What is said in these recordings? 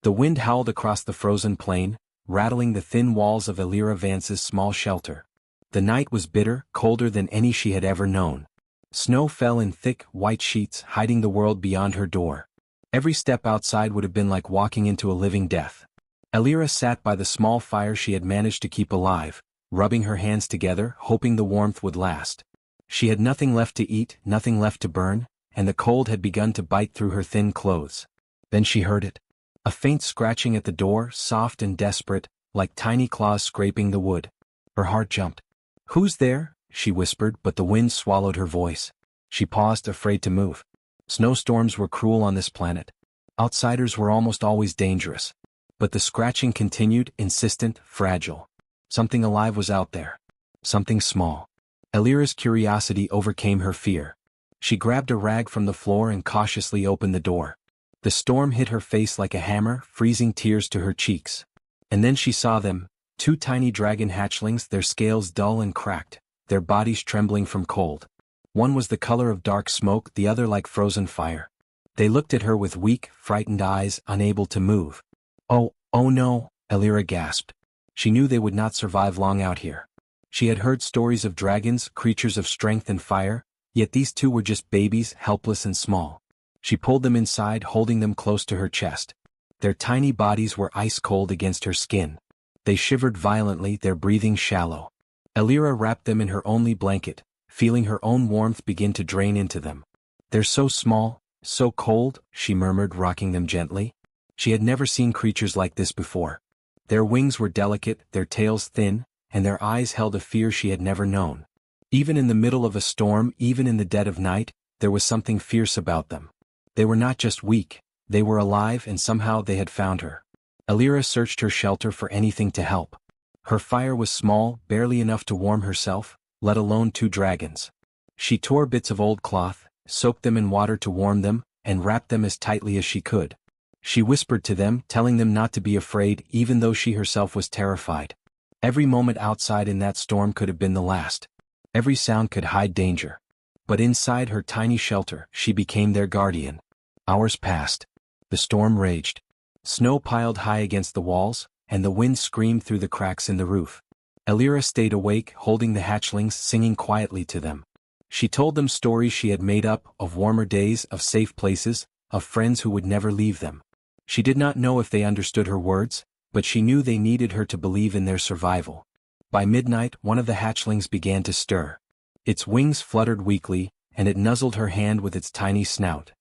The wind howled across the frozen plain, rattling the thin walls of Elira Vance's small shelter. The night was bitter, colder than any she had ever known. Snow fell in thick, white sheets, hiding the world beyond her door. Every step outside would have been like walking into a living death. Elira sat by the small fire she had managed to keep alive, rubbing her hands together, hoping the warmth would last. She had nothing left to eat, nothing left to burn, and the cold had begun to bite through her thin clothes. Then she heard it. A faint scratching at the door, soft and desperate, like tiny claws scraping the wood. Her heart jumped. "Who's there?" she whispered, but the wind swallowed her voice. She paused, afraid to move. Snowstorms were cruel on this planet. Outsiders were almost always dangerous. But the scratching continued, insistent, fragile. Something alive was out there. Something small. Elira's curiosity overcame her fear. She grabbed a rag from the floor and cautiously opened the door. The storm hit her face like a hammer, freezing tears to her cheeks. And then she saw them, two tiny dragon hatchlings, their scales dull and cracked, their bodies trembling from cold. One was the color of dark smoke, the other like frozen fire. They looked at her with weak, frightened eyes, unable to move. Oh no, Elira gasped. She knew they would not survive long out here. She had heard stories of dragons, creatures of strength and fire, yet these two were just babies, helpless and small. She pulled them inside, holding them close to her chest. Their tiny bodies were ice cold against her skin. They shivered violently, their breathing shallow. Elira wrapped them in her only blanket, feeling her own warmth begin to drain into them. "They're so small, so cold," she murmured, rocking them gently. She had never seen creatures like this before. Their wings were delicate, their tails thin, and their eyes held a fear she had never known. Even in the middle of a storm, even in the dead of night, there was something fierce about them. They were not just weak, they were alive, and somehow they had found her. Elira searched her shelter for anything to help. Her fire was small, barely enough to warm herself, let alone two dragons. She tore bits of old cloth, soaked them in water to warm them, and wrapped them as tightly as she could. She whispered to them, telling them not to be afraid, even though she herself was terrified. Every moment outside in that storm could have been the last. Every sound could hide danger. But inside her tiny shelter, she became their guardian. Hours passed. The storm raged. Snow piled high against the walls, and the wind screamed through the cracks in the roof. Elira stayed awake, holding the hatchlings, singing quietly to them. She told them stories she had made up, of warmer days, of safe places, of friends who would never leave them. She did not know if they understood her words, but she knew they needed her to believe in their survival. By midnight, one of the hatchlings began to stir. Its wings fluttered weakly, and it nuzzled her hand with its tiny snout.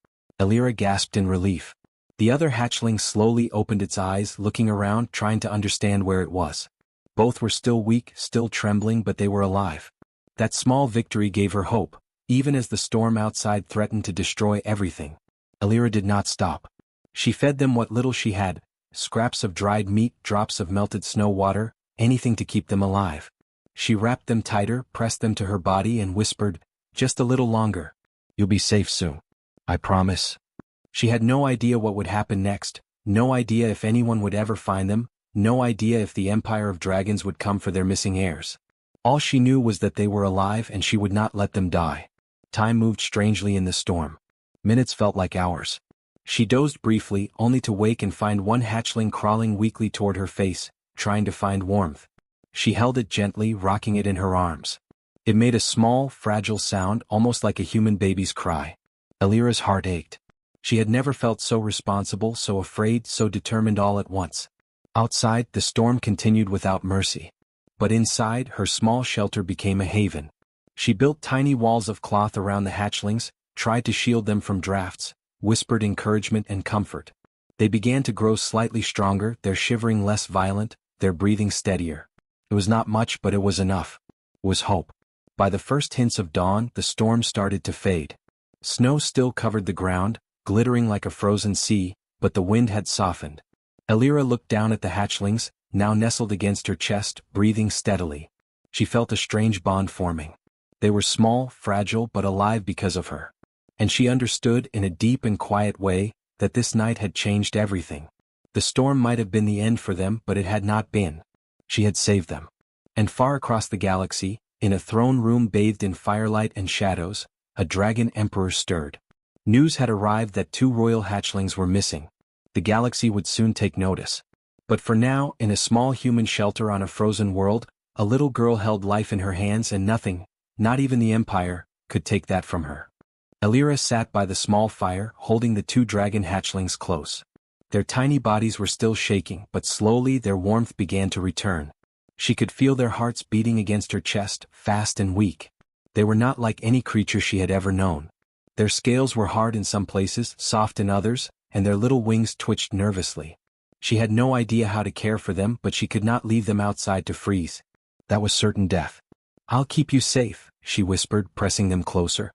Elira gasped in relief. The other hatchling slowly opened its eyes, looking around, trying to understand where it was. Both were still weak, still trembling, but they were alive. That small victory gave her hope, even as the storm outside threatened to destroy everything. Elira did not stop. She fed them what little she had, scraps of dried meat, drops of melted snow water, anything to keep them alive. She wrapped them tighter, pressed them to her body, and whispered, "Just a little longer. You'll be safe soon. I promise." She had no idea what would happen next, no idea if anyone would ever find them, no idea if the Empire of Dragons would come for their missing heirs. All she knew was that they were alive and she would not let them die. Time moved strangely in the storm. Minutes felt like hours. She dozed briefly, only to wake and find one hatchling crawling weakly toward her face, trying to find warmth. She held it gently, rocking it in her arms. It made a small, fragile sound, almost like a human baby's cry. Elira's heart ached. She had never felt so responsible, so afraid, so determined all at once. Outside, the storm continued without mercy. But inside, her small shelter became a haven. She built tiny walls of cloth around the hatchlings, tried to shield them from drafts, whispered encouragement and comfort. They began to grow slightly stronger, their shivering less violent, their breathing steadier. It was not much, but it was enough. It was hope. By the first hints of dawn, the storm started to fade. Snow still covered the ground, glittering like a frozen sea, but the wind had softened. Elira looked down at the hatchlings, now nestled against her chest, breathing steadily. She felt a strange bond forming. They were small, fragile, but alive because of her. And she understood, in a deep and quiet way, that this night had changed everything. The storm might have been the end for them, but it had not been. She had saved them. And far across the galaxy, in a throne room bathed in firelight and shadows, a dragon emperor stirred. News had arrived that two royal hatchlings were missing. The galaxy would soon take notice. But for now, in a small human shelter on a frozen world, a little girl held life in her hands and nothing, not even the Empire, could take that from her. Elira sat by the small fire, holding the two dragon hatchlings close. Their tiny bodies were still shaking, but slowly their warmth began to return. She could feel their hearts beating against her chest, fast and weak. They were not like any creature she had ever known. Their scales were hard in some places, soft in others, and their little wings twitched nervously. She had no idea how to care for them, but she could not leave them outside to freeze. That was certain death. "I'll keep you safe," she whispered, pressing them closer.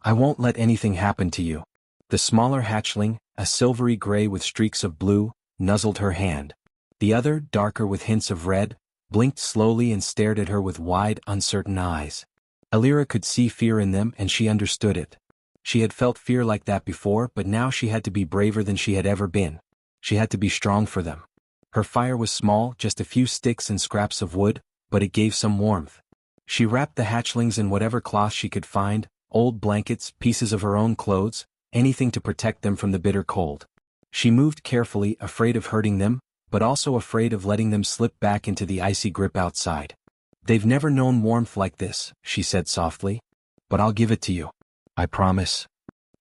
"I won't let anything happen to you." The smaller hatchling, a silvery gray with streaks of blue, nuzzled her hand. The other, darker with hints of red, blinked slowly and stared at her with wide, uncertain eyes. Elira could see fear in them and she understood it. She had felt fear like that before, but now she had to be braver than she had ever been. She had to be strong for them. Her fire was small, just a few sticks and scraps of wood, but it gave some warmth. She wrapped the hatchlings in whatever cloth she could find, old blankets, pieces of her own clothes, anything to protect them from the bitter cold. She moved carefully, afraid of hurting them, but also afraid of letting them slip back into the icy grip outside. "They've never known warmth like this," she said softly. "But I'll give it to you. I promise."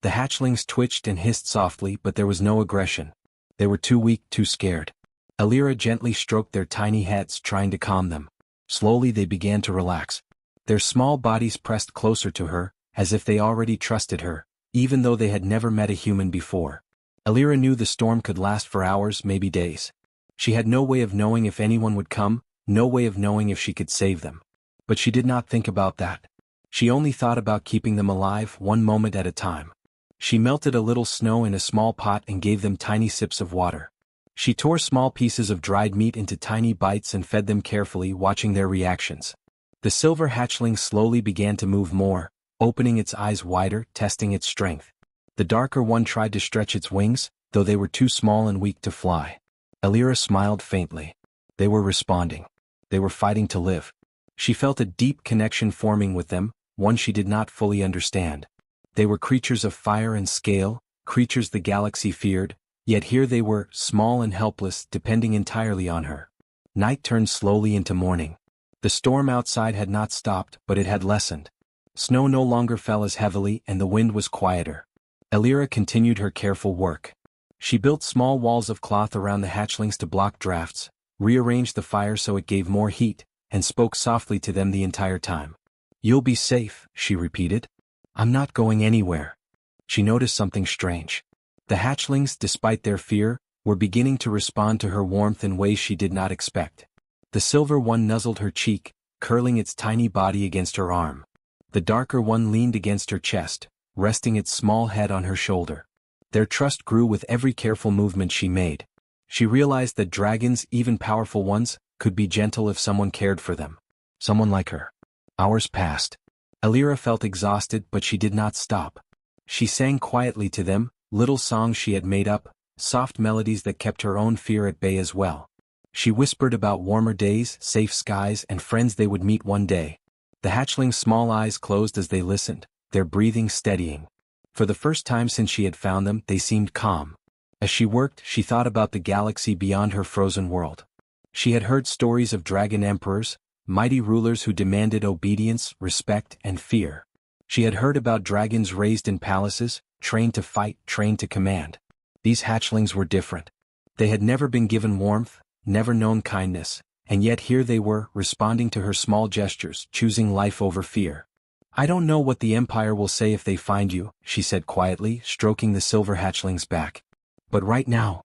The hatchlings twitched and hissed softly, but there was no aggression. They were too weak, too scared. Elira gently stroked their tiny heads, trying to calm them. Slowly they began to relax. Their small bodies pressed closer to her, as if they already trusted her, even though they had never met a human before. Elira knew the storm could last for hours, maybe days. She had no way of knowing if anyone would come, no way of knowing if she could save them. But she did not think about that. She only thought about keeping them alive, one moment at a time. She melted a little snow in a small pot and gave them tiny sips of water. She tore small pieces of dried meat into tiny bites and fed them carefully, watching their reactions. The silver hatchling slowly began to move more, opening its eyes wider, testing its strength. The darker one tried to stretch its wings, though they were too small and weak to fly. Elira smiled faintly. They were responding. They were fighting to live. She felt a deep connection forming with them, one she did not fully understand. They were creatures of fire and scale, creatures the galaxy feared, yet here they were, small and helpless, depending entirely on her. Night turned slowly into morning. The storm outside had not stopped, but it had lessened. Snow no longer fell as heavily and the wind was quieter. Elira continued her careful work. She built small walls of cloth around the hatchlings to block drafts, rearranged the fire so it gave more heat, and spoke softly to them the entire time. "You'll be safe," she repeated. "I'm not going anywhere." She noticed something strange. The hatchlings, despite their fear, were beginning to respond to her warmth in ways she did not expect. The silver one nuzzled her cheek, curling its tiny body against her arm. The darker one leaned against her chest, resting its small head on her shoulder. Their trust grew with every careful movement she made. She realized that dragons, even powerful ones, could be gentle if someone cared for them. Someone like her. Hours passed. Elira felt exhausted, but she did not stop. She sang quietly to them, little songs she had made up, soft melodies that kept her own fear at bay as well. She whispered about warmer days, safe skies, and friends they would meet one day. The hatchling's small eyes closed as they listened, their breathing steadying. For the first time since she had found them, they seemed calm. As she worked, she thought about the galaxy beyond her frozen world. She had heard stories of dragon emperors, mighty rulers who demanded obedience, respect, and fear. She had heard about dragons raised in palaces, trained to fight, trained to command. These hatchlings were different. They had never been given warmth, never known kindness, and yet here they were, responding to her small gestures, choosing life over fear. "I don't know what the Empire will say if they find you," she said quietly, stroking the silver hatchling's back. "But right now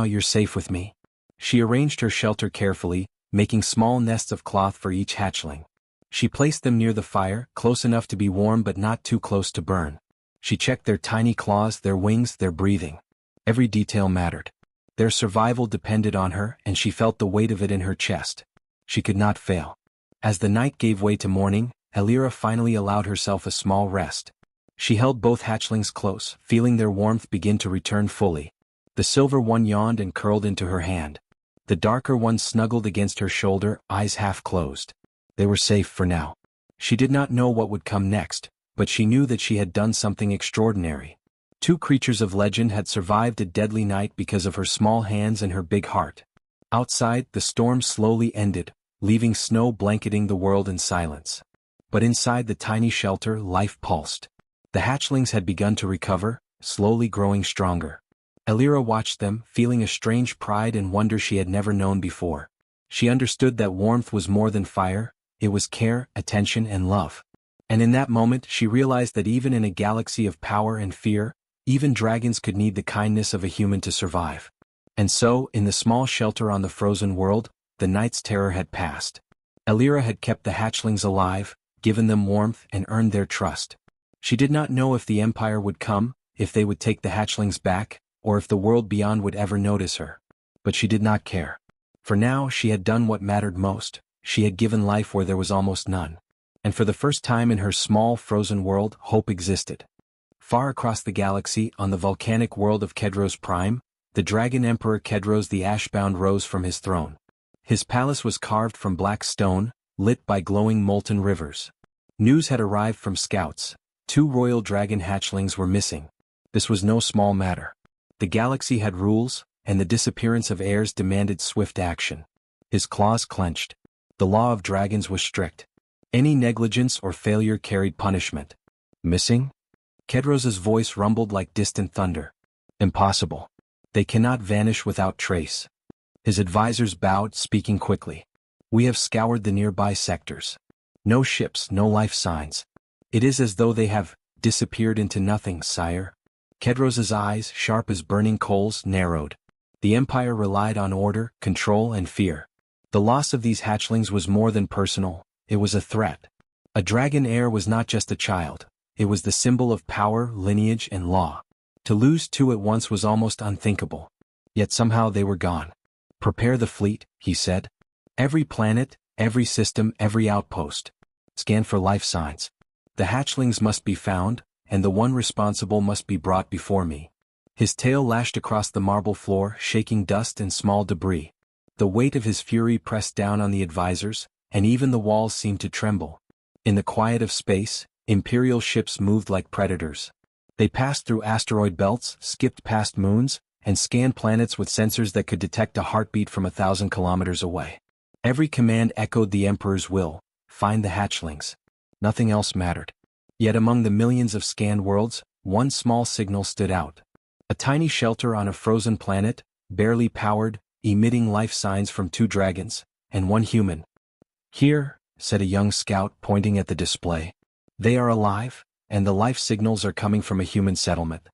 you're safe with me." She arranged her shelter carefully, making small nests of cloth for each hatchling. She placed them near the fire, close enough to be warm but not too close to burn. She checked their tiny claws, their wings, their breathing. Every detail mattered. Their survival depended on her, and she felt the weight of it in her chest. She could not fail. As the night gave way to morning, Elira finally allowed herself a small rest. She held both hatchlings close, feeling their warmth begin to return fully. The silver one yawned and curled into her hand. The darker one snuggled against her shoulder, eyes half closed. They were safe for now. She did not know what would come next, but she knew that she had done something extraordinary. Two creatures of legend had survived a deadly night because of her small hands and her big heart. Outside, the storm slowly ended, leaving snow blanketing the world in silence. But inside the tiny shelter, life pulsed. The hatchlings had begun to recover, slowly growing stronger. Elira watched them, feeling a strange pride and wonder she had never known before. She understood that warmth was more than fire, it was care, attention, and love. And in that moment she realized that even in a galaxy of power and fear, even dragons could need the kindness of a human to survive. And so, in the small shelter on the frozen world, the night's terror had passed. Elira had kept the hatchlings alive, given them warmth, and earned their trust. She did not know if the Empire would come, if they would take the hatchlings back, or if the world beyond would ever notice her. But she did not care. For now she had done what mattered most, she had given life where there was almost none. And for the first time in her small frozen world, hope existed. Far across the galaxy, on the volcanic world of Kedros Prime, the Dragon Emperor Kedros the Ashbound rose from his throne. His palace was carved from black stone, lit by glowing molten rivers. News had arrived from scouts. 2 royal dragon hatchlings were missing. This was no small matter. The galaxy had rules, and the disappearance of heirs demanded swift action. His claws clenched. The law of dragons was strict. Any negligence or failure carried punishment. Missing? Kedros's voice rumbled like distant thunder. Impossible. They cannot vanish without trace. His advisors bowed, speaking quickly. We have scoured the nearby sectors. No ships, no life signs. It is as though they have disappeared into nothing, sire. Kedros's eyes, sharp as burning coals, narrowed. The Empire relied on order, control, and fear. The loss of these hatchlings was more than personal, it was a threat. A dragon heir was not just a child, it was the symbol of power, lineage, and law. To lose 2 at once was almost unthinkable. Yet somehow they were gone. Prepare the fleet, he said. Every planet, every system, every outpost. Scan for life signs. The hatchlings must be found, and the one responsible must be brought before me. His tail lashed across the marble floor, shaking dust and small debris. The weight of his fury pressed down on the advisors, and even the walls seemed to tremble. In the quiet of space, Imperial ships moved like predators. They passed through asteroid belts, skipped past moons, and scanned planets with sensors that could detect a heartbeat from 1,000 kilometers away. Every command echoed the Emperor's will: find the hatchlings. Nothing else mattered. Yet among the millions of scanned worlds, one small signal stood out. A tiny shelter on a frozen planet, barely powered, emitting life signs from 2 dragons, and 1 human. Here, said a young scout, pointing at the display. They are alive, and the life signals are coming from a human settlement.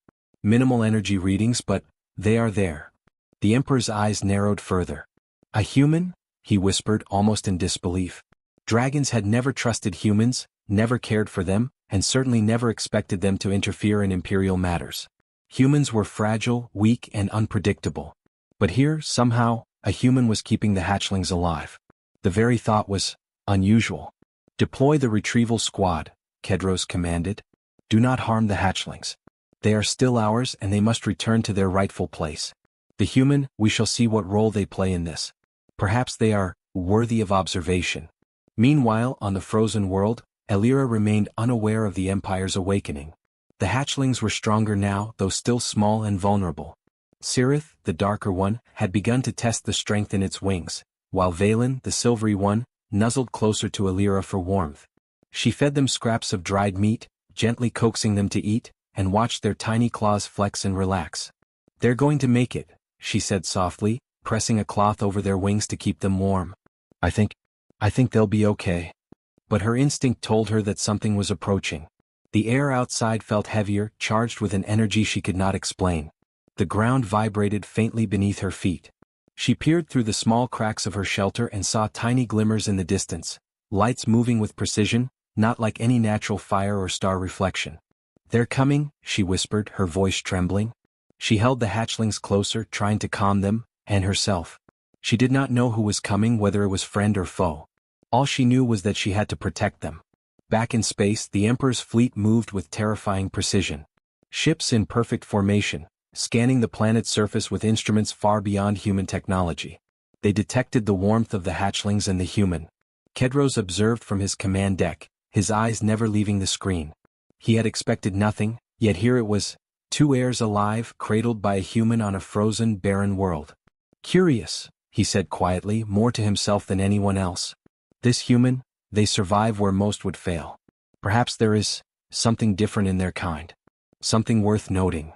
Minimal energy readings, but they are there. The Emperor's eyes narrowed further. A human? He whispered, almost in disbelief. Dragons had never trusted humans, never cared for them, and certainly never expected them to interfere in Imperial matters. Humans were fragile, weak, and unpredictable. But here, somehow, a human was keeping the hatchlings alive. The very thought was unusual. Deploy the retrieval squad, Kedros commanded. Do not harm the hatchlings. They are still ours and they must return to their rightful place. The human, we shall see what role they play in this. Perhaps they are worthy of observation. Meanwhile, on the frozen world, Elira remained unaware of the Empire's awakening. The hatchlings were stronger now, though still small and vulnerable. Sirith, the darker one, had begun to test the strength in its wings, while Valen, the silvery one, nuzzled closer to Elira for warmth. She fed them scraps of dried meat, gently coaxing them to eat, and watched their tiny claws flex and relax. They're going to make it, she said softly, pressing a cloth over their wings to keep them warm. I think they'll be okay. But her instinct told her that something was approaching. The air outside felt heavier, charged with an energy she could not explain. The ground vibrated faintly beneath her feet. She peered through the small cracks of her shelter and saw tiny glimmers in the distance, lights moving with precision, not like any natural fire or star reflection. They're coming, she whispered, her voice trembling. She held the hatchlings closer, trying to calm them, and herself. She did not know who was coming, whether it was friend or foe. All she knew was that she had to protect them. Back in space, the Emperor's fleet moved with terrifying precision. Ships in perfect formation, scanning the planet's surface with instruments far beyond human technology. They detected the warmth of the hatchlings and the human. Kedros observed from his command deck, his eyes never leaving the screen. He had expected nothing, yet here it was, 2 heirs alive, cradled by a human on a frozen, barren world. Curious, he said quietly, more to himself than anyone else. This human, they survive where most would fail. Perhaps there is something different in their kind. Something worth noting.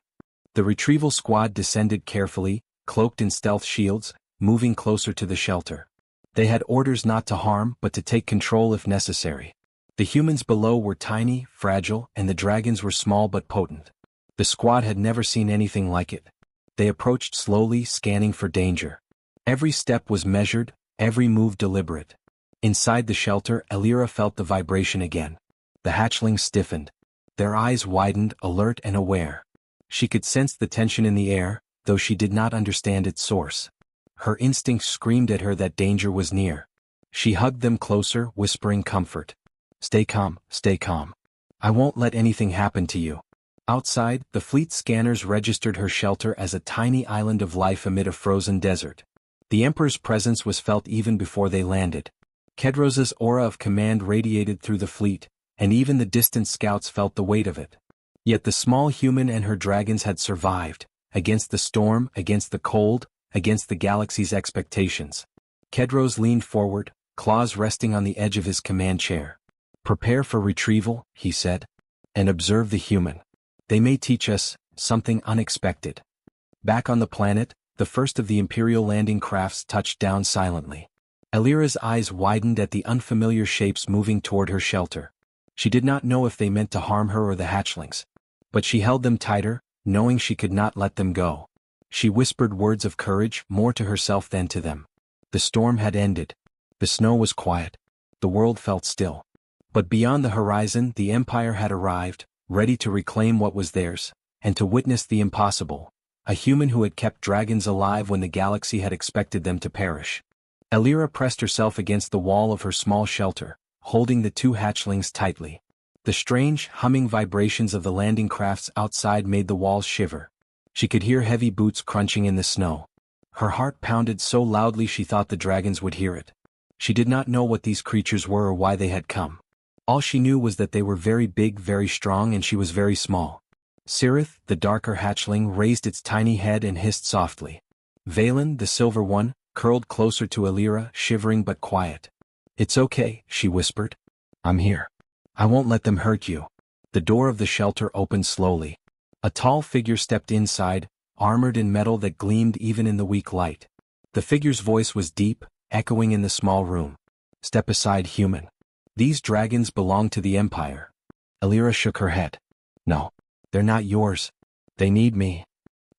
The retrieval squad descended carefully, cloaked in stealth shields, moving closer to the shelter. They had orders not to harm but to take control if necessary. The humans below were tiny, fragile, and the dragons were small but potent. The squad had never seen anything like it. They approached slowly, scanning for danger. Every step was measured, every move deliberate. Inside the shelter, Elira felt the vibration again. The hatchlings stiffened. Their eyes widened, alert and aware. She could sense the tension in the air, though she did not understand its source. Her instincts screamed at her that danger was near. She hugged them closer, whispering comfort. Stay calm, stay calm. I won't let anything happen to you. Outside, the fleet scanners registered her shelter as a tiny island of life amid a frozen desert. The Emperor's presence was felt even before they landed. Kedros's aura of command radiated through the fleet, and even the distant scouts felt the weight of it. Yet the small human and her dragons had survived, against the storm, against the cold, against the galaxy's expectations. Kedros leaned forward, claws resting on the edge of his command chair. Prepare for retrieval, he said. And observe the human. They may teach us something unexpected. Back on the planet, the first of the Imperial landing crafts touched down silently. Elira's eyes widened at the unfamiliar shapes moving toward her shelter. She did not know if they meant to harm her or the hatchlings. But she held them tighter, knowing she could not let them go. She whispered words of courage, more to herself than to them. The storm had ended. The snow was quiet. The world felt still. But beyond the horizon, the Empire had arrived, ready to reclaim what was theirs, and to witness the impossible. A human who had kept dragons alive when the galaxy had expected them to perish. Elira pressed herself against the wall of her small shelter, holding the 2 hatchlings tightly. The strange, humming vibrations of the landing crafts outside made the walls shiver. She could hear heavy boots crunching in the snow. Her heart pounded so loudly she thought the dragons would hear it. She did not know what these creatures were or why they had come. All she knew was that they were very big, very strong, and she was very small. Cirith, the darker hatchling, raised its tiny head and hissed softly. Valen, the silver one, curled closer to Elira, shivering but quiet. It's okay, she whispered. I'm here. I won't let them hurt you. The door of the shelter opened slowly. A tall figure stepped inside, armored in metal that gleamed even in the weak light. The figure's voice was deep, echoing in the small room. Step aside, human. These dragons belong to the Empire. Elira shook her head. No, they're not yours. They need me.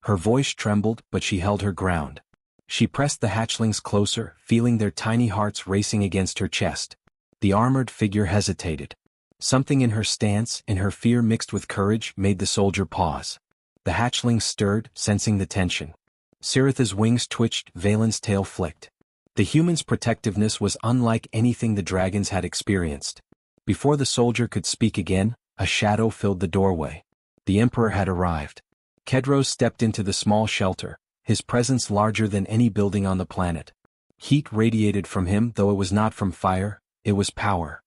Her voice trembled, but she held her ground. She pressed the hatchlings closer, feeling their tiny hearts racing against her chest. The armored figure hesitated. Something in her stance, in her fear mixed with courage, made the soldier pause. The hatchlings stirred, sensing the tension. Cirith's wings twitched, Valen's tail flicked. The human's protectiveness was unlike anything the dragons had experienced. Before the soldier could speak again, a shadow filled the doorway. The Emperor had arrived. Kedros stepped into the small shelter, his presence larger than any building on the planet. Heat radiated from him, though it was not from fire, it was power.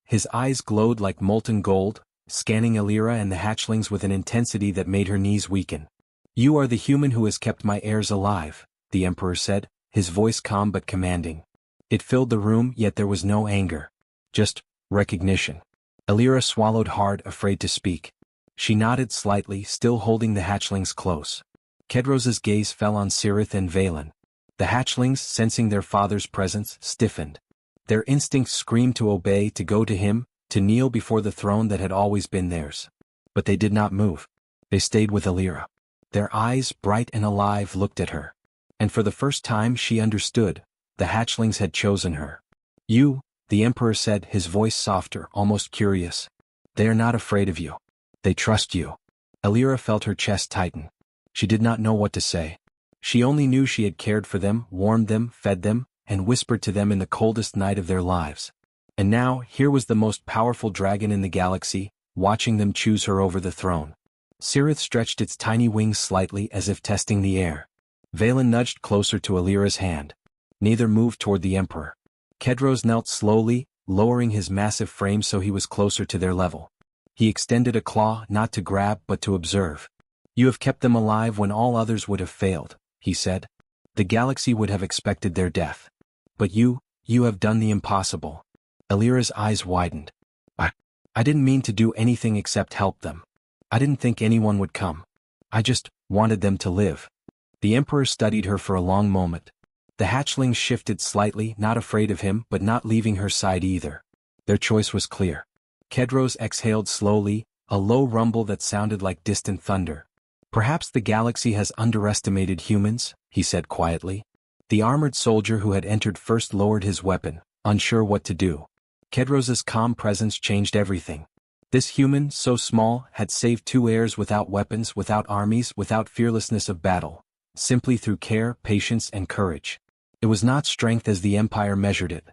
His eyes glowed like molten gold, scanning Elira and the hatchlings with an intensity that made her knees weaken. You are the human who has kept my heirs alive, the Emperor said, his voice calm but commanding. It filled the room, yet there was no anger. Just recognition. Elira swallowed hard, afraid to speak. She nodded slightly, still holding the hatchlings close. Kedros's gaze fell on Cirith and Valen. The hatchlings, sensing their father's presence, stiffened. Their instincts screamed to obey, to go to him, to kneel before the throne that had always been theirs. But they did not move. They stayed with Elira. Their eyes, bright and alive, looked at her. And for the first time she understood. The hatchlings had chosen her. You, the Emperor said, his voice softer, almost curious. They are not afraid of you. They trust you. Elira felt her chest tighten. She did not know what to say. She only knew she had cared for them, warmed them, fed them, and whispered to them in the coldest night of their lives. And now, here was the most powerful dragon in the galaxy, watching them choose her over the throne. Cirith stretched its tiny wings slightly as if testing the air. Valen nudged closer to Elira's hand. Neither moved toward the Emperor. Kedros knelt slowly, lowering his massive frame so he was closer to their level. He extended a claw, not to grab but to observe. You have kept them alive when all others would have failed, he said. The galaxy would have expected their death. But you have done the impossible. Elira's eyes widened. I didn't mean to do anything except help them. I didn't think anyone would come. I just wanted them to live. The Emperor studied her for a long moment. The hatchlings shifted slightly, not afraid of him but not leaving her side either. Their choice was clear. Kedros exhaled slowly, a low rumble that sounded like distant thunder. Perhaps the galaxy has underestimated humans, he said quietly. The armored soldier who had entered first lowered his weapon, unsure what to do. Kedros's calm presence changed everything. This human, so small, had saved 2 heirs without weapons, without armies, without fearlessness of battle. Simply through care, patience, and courage. It was not strength as the Empire measured it.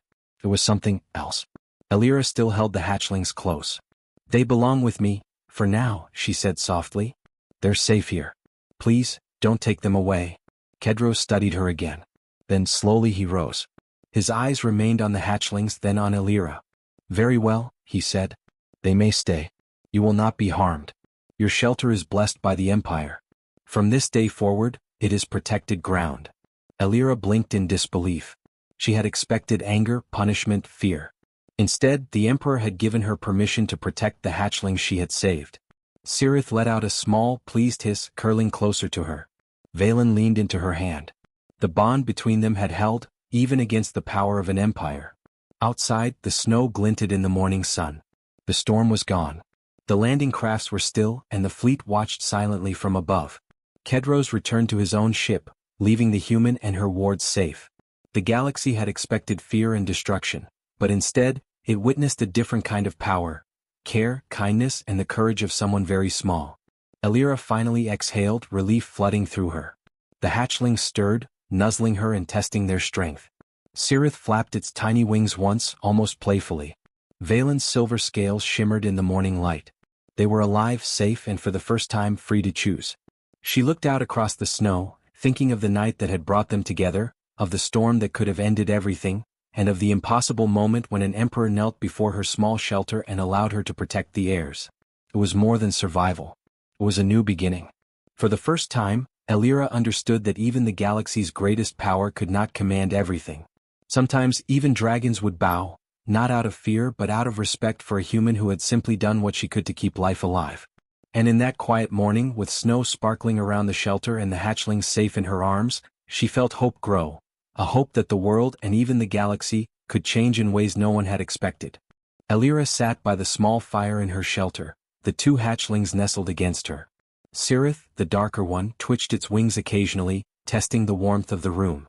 It was something else. Elira still held the hatchlings close. They belong with me, for now, she said softly. They're safe here. Please, don't take them away. Kedros studied her again. Then slowly he rose. His eyes remained on the hatchlings, then on Elira. Very well, he said. They may stay. You will not be harmed. Your shelter is blessed by the Empire. From this day forward, it is protected ground. Elira blinked in disbelief. She had expected anger, punishment, fear. Instead, the Emperor had given her permission to protect the hatchlings she had saved. Cirith let out a small, pleased hiss, curling closer to her. Valen leaned into her hand. The bond between them had held, even against the power of an empire. Outside, the snow glinted in the morning sun. The storm was gone. The landing crafts were still, and the fleet watched silently from above. Kedros returned to his own ship, leaving the human and her wards safe. The galaxy had expected fear and destruction, but instead, it witnessed a different kind of power. Care, kindness, and the courage of someone very small. Elira finally exhaled, relief flooding through her. The hatchlings stirred, nuzzling her and testing their strength. Cirith flapped its tiny wings once, almost playfully. Valen's silver scales shimmered in the morning light. They were alive, safe, and for the first time free to choose. She looked out across the snow, thinking of the night that had brought them together, of the storm that could have ended everything, and of the impossible moment when an emperor knelt before her small shelter and allowed her to protect the heirs. It was more than survival. It was a new beginning. For the first time, Elira understood that even the galaxy's greatest power could not command everything. Sometimes even dragons would bow, not out of fear but out of respect for a human who had simply done what she could to keep life alive. And in that quiet morning, with snow sparkling around the shelter and the hatchlings safe in her arms, she felt hope grow, a hope that the world and even the galaxy could change in ways no one had expected. Elira sat by the small fire in her shelter, the 2 hatchlings nestled against her. Cirith, the darker one, twitched its wings occasionally, testing the warmth of the room.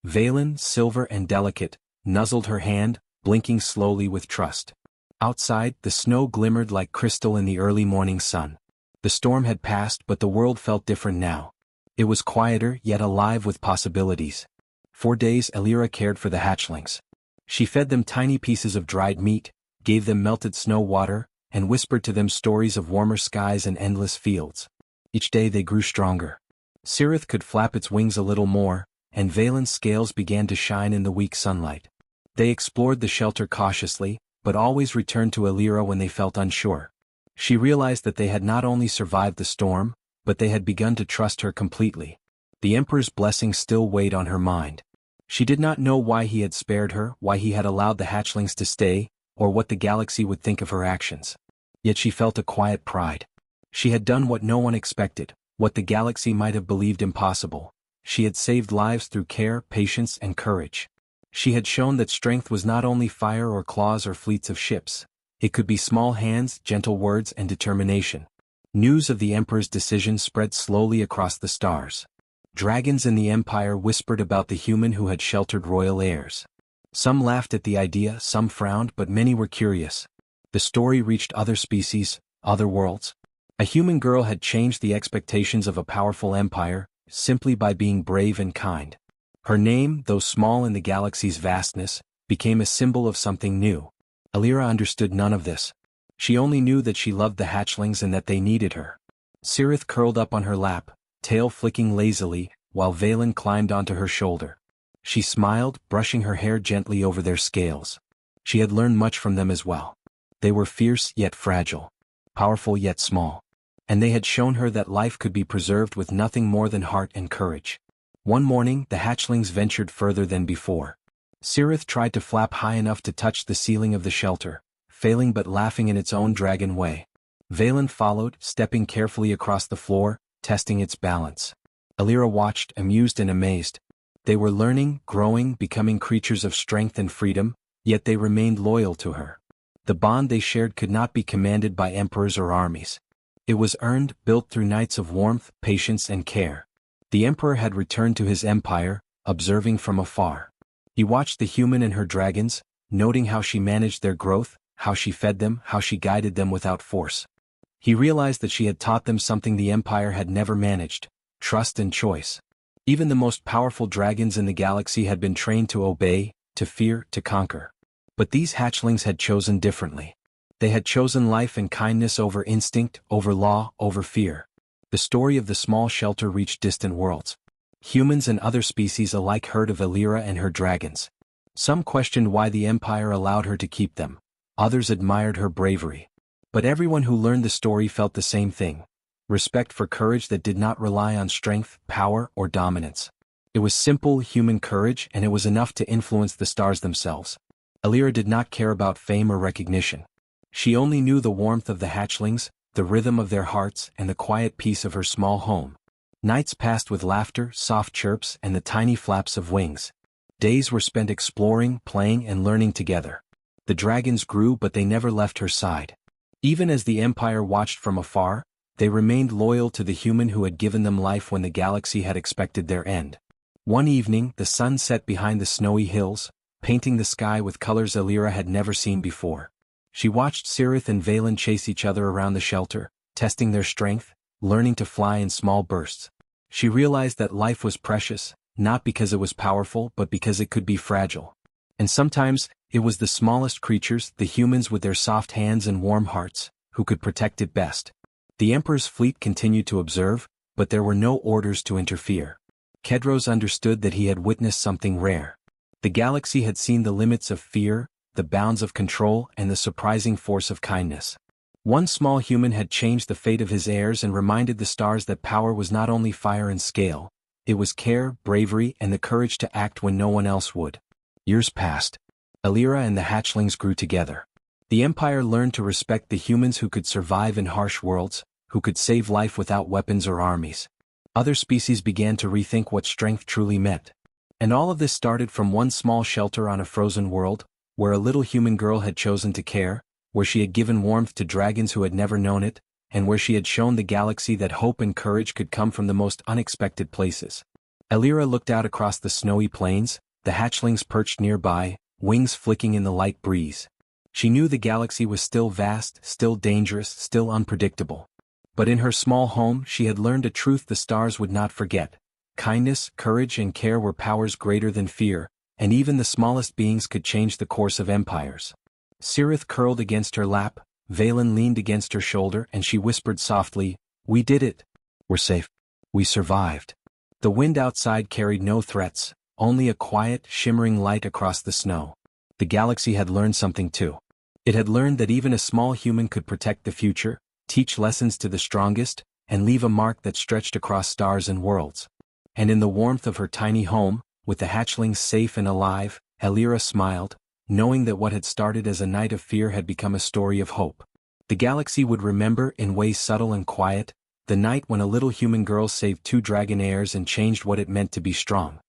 Valen, silver and delicate, nuzzled her hand, blinking slowly with trust. Outside, the snow glimmered like crystal in the early morning sun. The storm had passed, but the world felt different now. It was quieter, yet alive with possibilities. For days Elira cared for the hatchlings. She fed them tiny pieces of dried meat, gave them melted snow water, and whispered to them stories of warmer skies and endless fields. Each day they grew stronger. Cirith could flap its wings a little more, and Valen's scales began to shine in the weak sunlight. They explored the shelter cautiously, but always returned to Elira when they felt unsure. She realized that they had not only survived the storm, but they had begun to trust her completely. The Emperor's blessing still weighed on her mind. She did not know why he had spared her, why he had allowed the hatchlings to stay, or what the galaxy would think of her actions. Yet she felt a quiet pride. She had done what no one expected, what the galaxy might have believed impossible. She had saved lives through care, patience, and courage. She had shown that strength was not only fire or claws or fleets of ships. It could be small hands, gentle words, and determination. News of the Emperor's decision spread slowly across the stars. Dragons in the Empire whispered about the human who had sheltered royal heirs. Some laughed at the idea, some frowned, but many were curious. The story reached other species, other worlds. A human girl had changed the expectations of a powerful empire, simply by being brave and kind. Her name, though small in the galaxy's vastness, became a symbol of something new. Elira understood none of this. She only knew that she loved the hatchlings and that they needed her. Cirith curled up on her lap, tail flicking lazily, while Valen climbed onto her shoulder. She smiled, brushing her hair gently over their scales. She had learned much from them as well. They were fierce yet fragile, powerful yet small. and they had shown her that life could be preserved with nothing more than heart and courage. One morning, the hatchlings ventured further than before. Cirith tried to flap high enough to touch the ceiling of the shelter, failing but laughing in its own dragon way. Valen followed, stepping carefully across the floor, testing its balance. Alira watched, amused and amazed. They were learning, growing, becoming creatures of strength and freedom, yet they remained loyal to her. The bond they shared could not be commanded by emperors or armies. It was earned, built through nights of warmth, patience and care. The emperor had returned to his empire, observing from afar. He watched the human and her dragons, noting how she managed their growth, how she fed them, how she guided them without force. He realized that she had taught them something the empire had never managed: trust and choice. Even the most powerful dragons in the galaxy had been trained to obey, to fear, to conquer. But these hatchlings had chosen differently. They had chosen life and kindness over instinct, over law, over fear. The story of the small shelter reached distant worlds. Humans and other species alike heard of Alira and her dragons. Some questioned why the empire allowed her to keep them. Others admired her bravery. But everyone who learned the story felt the same thing: respect for courage that did not rely on strength, power, or dominance. It was simple, human courage, and it was enough to influence the stars themselves. Alira did not care about fame or recognition. She only knew the warmth of the hatchlings, the rhythm of their hearts, and the quiet peace of her small home. Nights passed with laughter, soft chirps, and the tiny flaps of wings. Days were spent exploring, playing, and learning together. The dragons grew, but they never left her side. Even as the empire watched from afar, they remained loyal to the human who had given them life when the galaxy had expected their end. One evening, the sun set behind the snowy hills, painting the sky with colors Alira had never seen before. She watched Cirith and Valen chase each other around the shelter, testing their strength, learning to fly in small bursts. She realized that life was precious, not because it was powerful but because it could be fragile. And sometimes, it was the smallest creatures, the humans with their soft hands and warm hearts, who could protect it best. The Emperor's fleet continued to observe, but there were no orders to interfere. Kedros understood that he had witnessed something rare. The galaxy had seen the limits of fear, the bounds of control, and the surprising force of kindness. One small human had changed the fate of his heirs and reminded the stars that power was not only fire and scale, it was care, bravery, and the courage to act when no one else would. Years passed. Alira and the hatchlings grew together. The Empire learned to respect the humans who could survive in harsh worlds, who could save life without weapons or armies. Other species began to rethink what strength truly meant. And all of this started from one small shelter on a frozen world, where a little human girl had chosen to care, where she had given warmth to dragons who had never known it, and where she had shown the galaxy that hope and courage could come from the most unexpected places. Alira looked out across the snowy plains, the hatchlings perched nearby, wings flicking in the light breeze. She knew the galaxy was still vast, still dangerous, still unpredictable. But in her small home she had learned a truth the stars would not forget. Kindness, courage and care were powers greater than fear, and even the smallest beings could change the course of empires. Cirith curled against her lap, Valen leaned against her shoulder, and she whispered softly, "We did it. We're safe. We survived." The wind outside carried no threats, only a quiet, shimmering light across the snow. The galaxy had learned something too. It had learned that even a small human could protect the future, teach lessons to the strongest, and leave a mark that stretched across stars and worlds. And in the warmth of her tiny home, with the hatchlings safe and alive, Alira smiled, knowing that what had started as a night of fear had become a story of hope. The galaxy would remember, in ways subtle and quiet, the night when a little human girl saved 2 dragon heirs and changed what it meant to be strong.